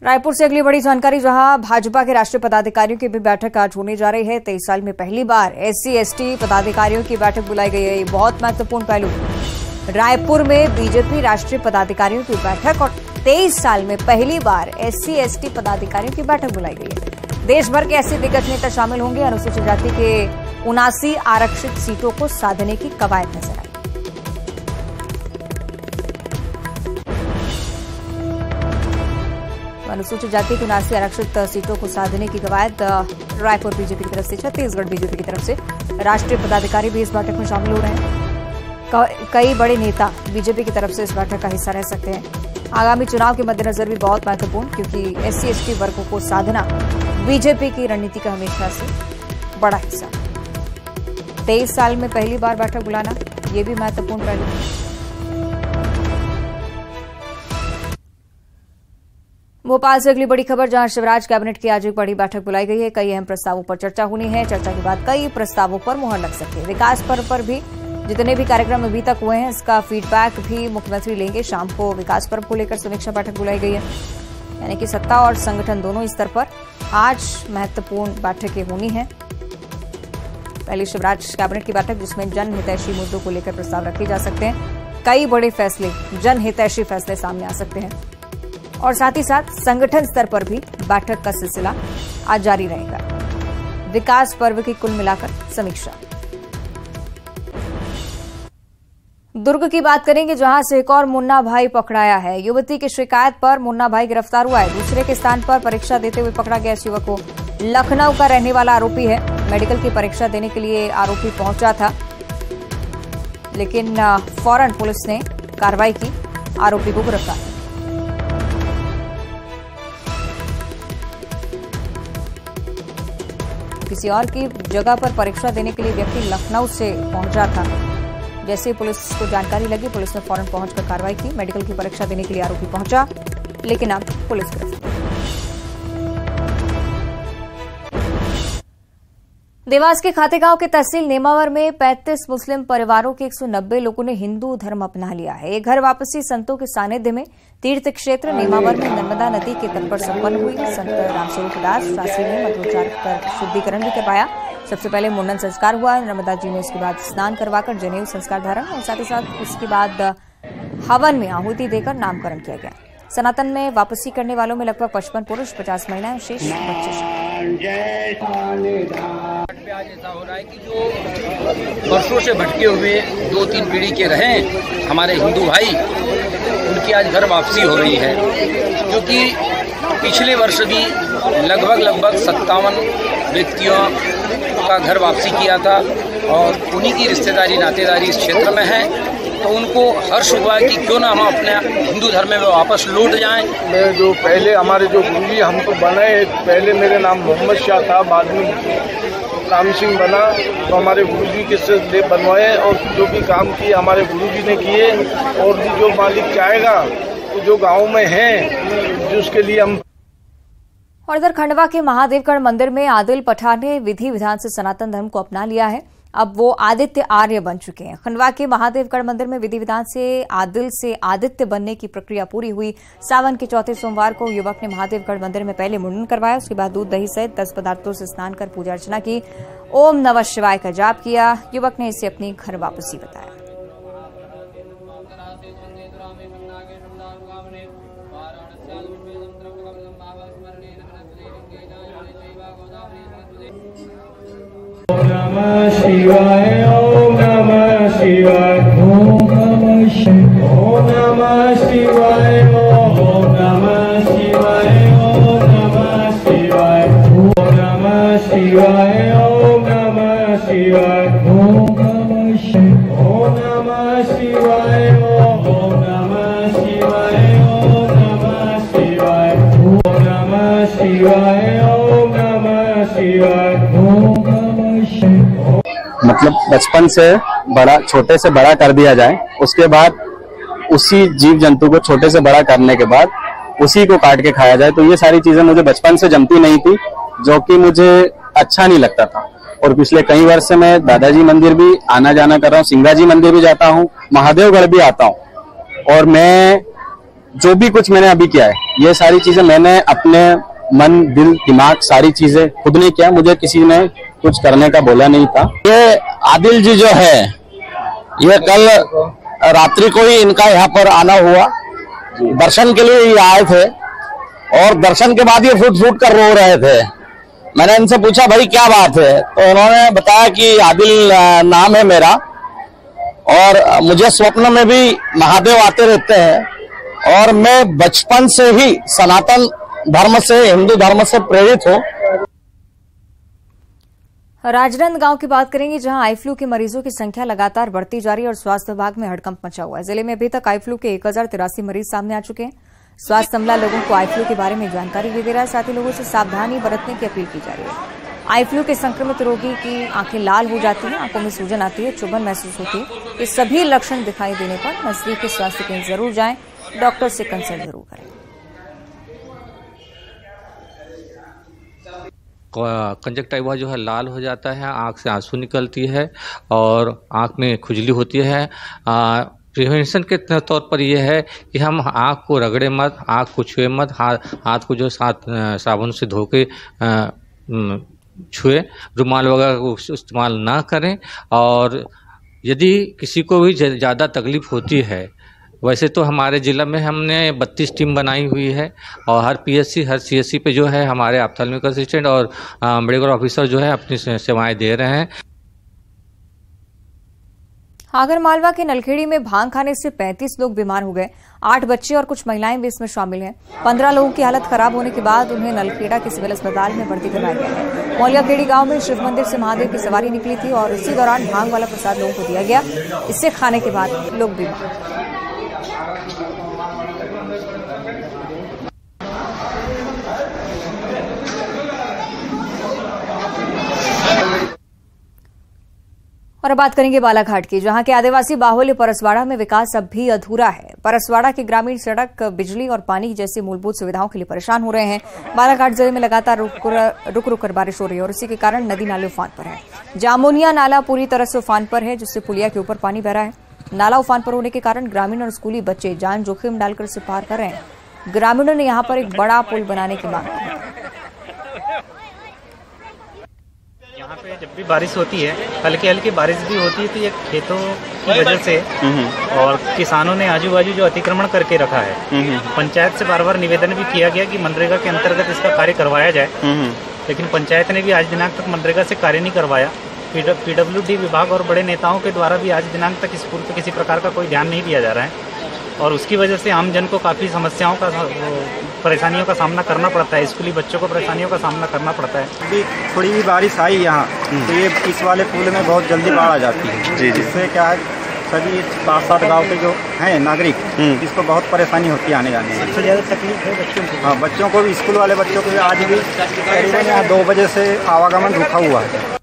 रायपुर से अगली बड़ी जानकारी, जहां भाजपा के राष्ट्रीय पदाधिकारियों की भी बैठक आज होने जा रही है। 23 साल में पहली बार SC/ST पदाधिकारियों की बैठक बुलाई गई है। ये बहुत महत्वपूर्ण पहलू। रायपुर में बीजेपी राष्ट्रीय पदाधिकारियों की बैठक और 23 साल में पहली बार SC/ST पदाधिकारियों की बैठक बुलाई गई है। देश भर के ऐसे दिग्गज नेता शामिल होंगे। अनुसूचित जाति के 79 आरक्षित सीटों को साधने की कवायद नजर आई। अनुसूचित जाति की 79 आरक्षित सीटों को साधने की कवायद रायपुर बीजेपी की तरफ से, छत्तीसगढ़ बीजेपी की तरफ से राष्ट्रीय पदाधिकारी भी इस बैठक में शामिल हो रहे हैं। कई बड़े नेता बीजेपी की तरफ से इस बैठक का हिस्सा रह सकते हैं। आगामी चुनाव के मद्देनजर भी बहुत महत्वपूर्ण, क्योंकि SC/ST वर्गों को साधना बीजेपी की रणनीति का हमेशा से बड़ा हिस्सा। 23 साल में पहली बार बैठक बुलाना, यह भी महत्वपूर्ण पहलू है। भोपाल से अगली बड़ी खबर, जहां शिवराज कैबिनेट की आज एक बड़ी बैठक बुलाई गई है। कई अहम प्रस्तावों पर चर्चा होनी है। चर्चा के बाद कई प्रस्तावों पर मुहर लग सकती है। विकास पर्व पर भी जितने भी कार्यक्रम अभी तक हुए हैं, इसका फीडबैक भी मुख्यमंत्री लेंगे। शाम को विकास पर्व को लेकर समीक्षा बैठक बुलाई गई है। यानी कि सत्ता और संगठन दोनों स्तर पर आज महत्वपूर्ण बैठकें होनी है। पहली शिवराज कैबिनेट की बैठक, जिसमें जन हितैषी मुद्दों को लेकर प्रस्ताव रखे जा सकते हैं। कई बड़े फैसले, जन हितैषी फैसले सामने आ सकते हैं। और साथ ही साथ संगठन स्तर पर भी बैठक का सिलसिला आज जारी रहेगा। विकास पर्व की कुल मिलाकर समीक्षा। दुर्ग की बात करेंगे, जहां से एक और मुन्ना भाई पकड़ाया है। युवती की शिकायत पर मुन्ना भाई गिरफ्तार हुआ है। दूसरे के स्थान पर परीक्षा देते हुए पकड़ा गया इस युवक को। लखनऊ का रहने वाला आरोपी है। मेडिकल की परीक्षा देने के लिए आरोपी पहुंचा था, लेकिन फौरन पुलिस ने कार्रवाई की, आरोपी को गिरफ्तार किया। किसी और की जगह पर परीक्षा देने के लिए व्यक्ति लखनऊ से पहुंचा था। जैसे ही पुलिस को जानकारी लगी, पुलिस ने फौरन पहुंचकर कार्रवाई की। मेडिकल की परीक्षा देने के लिए आरोपी पहुंचा, लेकिन अब पुलिस गिरफ्तार। देवास के खातेगांव के तहसील नेमावर में 35 मुस्लिम परिवारों के 190 लोगों ने हिंदू धर्म अपना लिया है। ये घर वापसी संतों के सानिध्य में तीर्थ क्षेत्र नेमावर में नर्मदा नदी के तट पर संपन्न हुई। संत रामस्वरूप दास शास्त्री ने मंत्रोच्चार कर शुद्धिकरण भी करवाया। सबसे पहले मुंडन संस्कार हुआ नर्मदा जी में, उसके बाद स्नान करवाकर जनेऊ संस्कार धारण और साथ ही साथ उसके बाद हवन में आहुति देकर नामकरण किया गया। सनातन में वापसी करने वालों में लगभग 55 पुरुष, 50 महिलाएं, शेष बच्चे। आज ऐसा हो रहा है कि जो वर्षों से भटके हुए 2-3 पीढ़ी के रहे हमारे हिंदू भाई, उनकी आज घर वापसी हो रही है। क्योंकि पिछले वर्ष भी लगभग 57 व्यक्तियों का घर वापसी किया था और उन्हीं की रिश्तेदारी नातेदारी इस क्षेत्र में है। तो उनको हर्ष हुआ कि क्यों ना हम अपने हिंदू धर्म में वापस लौट जाएं। मैं जो पहले हमारे जो गुरुजी हमको बनाए, पहले मेरे नाम मोहम्मद शाह था, बाद में राम सिंह बना, तो हमारे गुरुजी के से बनवाए और जो भी काम किए हमारे गुरुजी ने किए। और जो मालिक चाहेगा तो जो गाँव में है जिसके लिए हम। और इधर खंडवा के महादेवगढ़ मंदिर में आदिल पठान ने विधि विधान से सनातन धर्म को अपना लिया है। अब वो आदित्य आर्य बन चुके हैं। खंडवा के महादेवगढ़ मंदिर में विधि विधान से आदित्य बनने की प्रक्रिया पूरी हुई। सावन के चौथे सोमवार को युवक ने महादेवगढ़ मंदिर में पहले मुंडन करवाया, उसके बाद दूध दही सहित 10 पदार्थों से स्नान कर पूजा अर्चना की, ओम नमः शिवाय का जाप किया। युवक ने इसे अपनी घर वापसी बताया। ओम नमः शिवाय, ओम नमः शिवाय, ओम नमः शिवाय, ओम नमः शिवाय, ओम नमः शिवाय, ओम नमः शिवाय, ओम नमः शिवाय, ओम नमः शिवाय, ओम नमः शिवाय, ओम नमः शिवाय, ओम नमः शिवाय, ओम नमः शिवाय, ओम नमः शिवाय, ओम नमः शिवाय, ओम मतलब बचपन से बड़ा, छोटे से बड़ा कर दिया जाए, उसके बाद उसी जीव जंतु को छोटे से बड़ा करने के बाद उसी को काट के खाया जाए। तो ये सारी चीजें मुझे बचपन से जमती नहीं थी, जो कि मुझे अच्छा नहीं लगता था। और पिछले कई वर्ष से मैं दादाजी मंदिर भी आना जाना कर रहा हूँ, सिंगाजी मंदिर भी जाता हूँ, महादेवगढ़ भी आता हूँ। और मैं जो भी कुछ मैंने अभी किया है, ये सारी चीजें मैंने अपने मन, दिल, दिमाग, सारी चीजें खुद ने किया। मुझे किसी ने कुछ करने का बोला नहीं था। ये आदिल जी जो है, ये कल रात्रि को ही इनका यहाँ पर आना हुआ, दर्शन के लिए ये आए थे और दर्शन के बाद ये फुट कर रो रहे थे। मैंने इनसे पूछा भाई क्या बात है, तो उन्होंने बताया कि आदिल नाम है मेरा और मुझे स्वप्न में भी महादेव आते रहते हैं और मैं बचपन से ही सनातन धर्म से, हिंदू धर्म से प्रेरित हूँ। राजनांदगांव की बात करेंगे, जहां आई फ्लू के मरीजों की संख्या लगातार बढ़ती जा रही है और स्वास्थ्य विभाग में हड़कंप मचा हुआ है। जिले में अभी तक आई फ्लू के 1083 मरीज सामने आ चुके हैं। स्वास्थ्य अमला लोगों को आई फ्लू के बारे में जानकारी भी दे रहा है, साथ ही लोगों से सावधानी बरतने की अपील की जा रही है। आई फ्लू के संक्रमित रोगी की आंखें लाल हो जाती हैं, आंखों में सूजन आती है, चुभन महसूस होती है। ये सभी लक्षण दिखाई देने पर नजदीकी स्वास्थ्य केंद्र जरूर जाएं, डॉक्टर से कंसल्ट जरूर करें। कंजक्टिवा जो है लाल हो जाता है, आंख से आंसू निकलती है और आंख में खुजली होती है। प्रिवेंशन के तौर पर यह है कि हम आंख को रगड़े मत, आंख को छुए मत, हाथ को जो साबुन से धो के छुए, रुमाल वगैरह को इस्तेमाल ना करें। और यदि किसी को भी ज़्यादा तकलीफ होती है, वैसे तो हमारे ज़िला में हमने 32 टीम बनाई हुई है और हर पीएचसी, हर सीएचसी पे जो है हमारे ऑप्थेल्मिक असिस्टेंट और मेडिकल ऑफिसर जो है अपनी सेवाएं दे रहे हैं। आगरमालवा के नलखेड़ी में भांग खाने से 35 लोग बीमार हो गए। 8 बच्चे और कुछ महिलाएं भी इसमें शामिल हैं। 15 लोगों की हालत खराब होने के बाद उन्हें नलखेड़ा के सिविल अस्पताल में भर्ती करवाया गया है। मौलियाखेड़ी गांव में शिव मंदिर से महादेव की सवारी निकली थी और इसी दौरान भांग वाला प्रसाद लोगों को दिया गया। इससे खाने के बाद लोग बीमार। और अब बात करेंगे बालाघाट की, जहां के आदिवासी बाहुल्य परसवाड़ा में विकास अब भी अधूरा है। परसवाड़ा के ग्रामीण सड़क, बिजली और पानी जैसी मूलभूत सुविधाओं के लिए परेशान हो रहे हैं। बालाघाट जिले में लगातार रुक कर बारिश हो रही है और इसी के कारण नदी नाले उफान पर है। जामुनिया नाला पूरी तरह से उफान पर है, जिससे पुलिया के ऊपर पानी बह रहा है। नाला उफान पर होने के कारण ग्रामीण और स्कूली बच्चे जान जोखिम डालकर इसे पार कर रहे हैं। ग्रामीणों ने यहाँ पर एक बड़ा पुल बनाने की मांग की है। यहाँ पे जब भी बारिश होती है, हल्की हल्की बारिश भी होती है, तो ये खेतों की वजह से और किसानों ने आजू बाजू जो अतिक्रमण करके रखा है, पंचायत से बार बार निवेदन भी किया गया कि मनरेगा के अंतर्गत इसका कार्य करवाया जाए, लेकिन पंचायत ने भी आज दिनांक तक मनरेगा से कार्य नहीं करवाया। पीडब्ल्यूडी विभाग और बड़े नेताओं के द्वारा भी आज दिनांक तक इस पुल पर किसी प्रकार का कोई ध्यान नहीं दिया जा रहा है और उसकी वजह से आम जन को काफ़ी समस्याओं का, परेशानियों का सामना करना पड़ता है। स्कूली बच्चों को परेशानियों का सामना करना पड़ता है। अभी थोड़ी भी बारिश आई यहाँ तो ये इस वाले पुल में बहुत जल्दी बाढ़ आ जाती है। जिससे क्या है, सभी 5-7 गाँव के जो हैं नागरिक, इसको बहुत परेशानी होती है आने जाने में। सबसे ज़्यादा तकलीफ है बच्चों को। हाँ, बच्चों को भी, स्कूल वाले बच्चों को भी आज भी करीबन यहाँ 2 बजे से आवागमन रुका हुआ है।